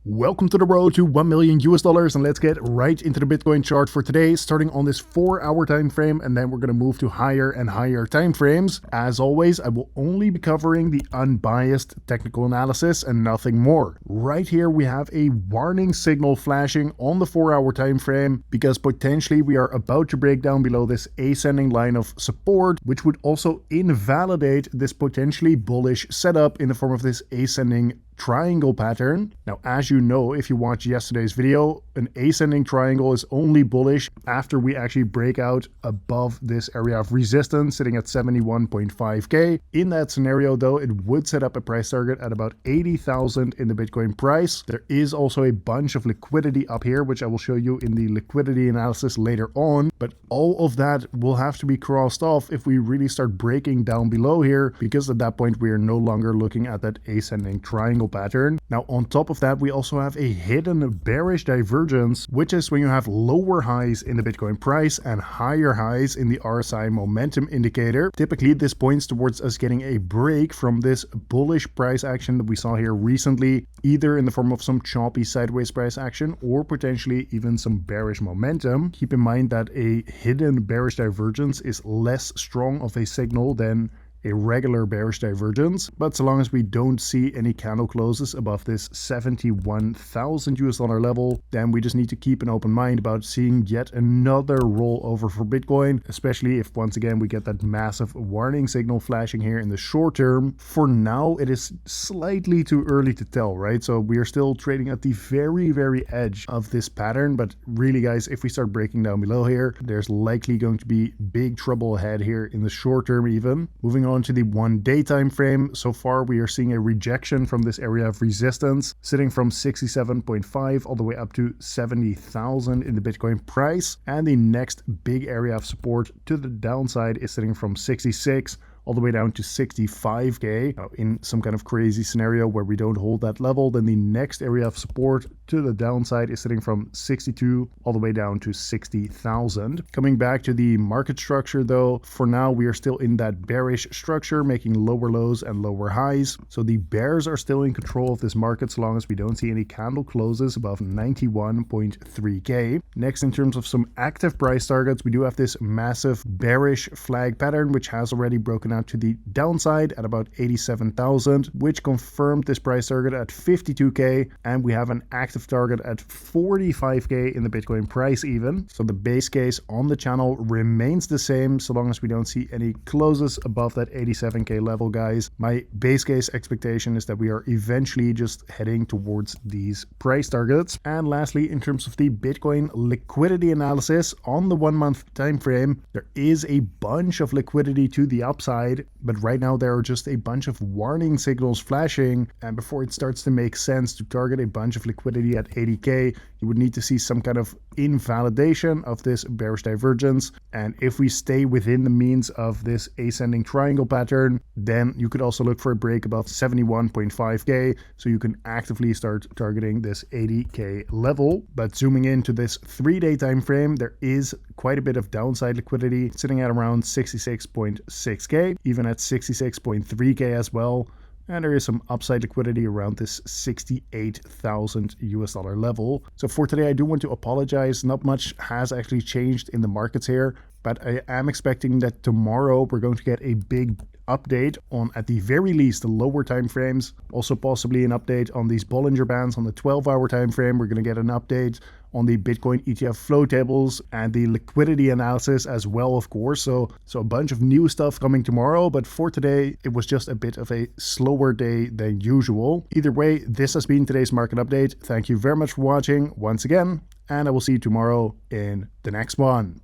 Welcome to the road to 1 million US dollars, and let's get right into the Bitcoin chart for today, starting on this 4-hour time frame, and then we're going to move to higher and higher time frames. As always, I will only be covering the unbiased technical analysis and nothing more. Right here we have a warning signal flashing on the 4-hour time frame because potentially we are about to break down below this ascending line of support, which would also invalidate this potentially bullish setup in the form of this ascending triangle pattern. Now, as you know, if you watched yesterday's video, an ascending triangle is only bullish after we actually break out above this area of resistance sitting at 71.5k. In that scenario though, it would set up a price target at about 80,000 in the Bitcoin price. There is also a bunch of liquidity up here, which I will show you in the liquidity analysis later on, but all of that will have to be crossed off if we really start breaking down below here, because at that point we are no longer looking at that ascending triangle pattern. Now, on top of that, we also have a hidden bearish divergence, which is when you have lower highs in the Bitcoin price and higher highs in the RSI momentum indicator. Typically, this points towards us getting a break from this bullish price action that we saw here recently, either in the form of some choppy sideways price action or potentially even some bearish momentum. Keep in mind that a hidden bearish divergence is less strong of a signal than a regular bearish divergence, but so long as we don't see any candle closes above this 71,000 US dollar level, then we just need to keep an open mind about seeing yet another rollover for Bitcoin, especially if once again we get that massive warning signal flashing here in the short term. For now, it is slightly too early to tell, right? So we are still trading at the very edge of this pattern, but really guys, if we start breaking down below here, there's likely going to be big trouble ahead here in the short term even. Moving on to the 1-day time frame, so far we are seeing a rejection from this area of resistance sitting from 67.5 all the way up to 70,000 in the Bitcoin price, and the next big area of support to the downside is sitting from 66 all the way down to 65k. Now, in some kind of crazy scenario where we don't hold that level, then the next area of support to the downside is sitting from 62 all the way down to 60,000. Coming back to the market structure though, for now we are still in that bearish structure, making lower lows and lower highs. So the bears are still in control of this market so long as we don't see any candle closes above 91.3k. Next, in terms of some active price targets, we do have this massive bearish flag pattern, which has already broken out to the downside at about 87,000, which confirmed this price target at 52k, and we have an active target at 45k in the Bitcoin price even. So the base case on the channel remains the same so long as we don't see any closes above that 87k level, guys. My base case expectation is that we are eventually just heading towards these price targets. And lastly, in terms of the Bitcoin liquidity analysis on the 1-month time frame, there is a bunch of liquidity to the upside, but right now there are just a bunch of warning signals flashing, and before it starts to make sense to target a bunch of liquidity at 80k, you would need to see some kind of invalidation of this bearish divergence. And if we stay within the means of this ascending triangle pattern, then you could also look for a break above 71.5k, so you can actively start targeting this 80k level. But zooming into this 3-day time frame, there is quite a bit of downside liquidity sitting at around 66.6k, even at 66.3k as well. And there is some upside liquidity around this 68,000 US dollar level. So for today, I do want to apologize. Not much has actually changed in the markets here, but I am expecting that tomorrow we're going to get a big update on, at the very least, the lower time frames. Also possibly an update on these Bollinger Bands on the 12-hour time frame. We're going to get an update on the Bitcoin ETF flow tables and the liquidity analysis as well, of course. So a bunch of new stuff coming tomorrow, but for today, it was just a bit of a slower day than usual. Either way, this has been today's market update. Thank you very much for watching once again, and I will see you tomorrow in the next one.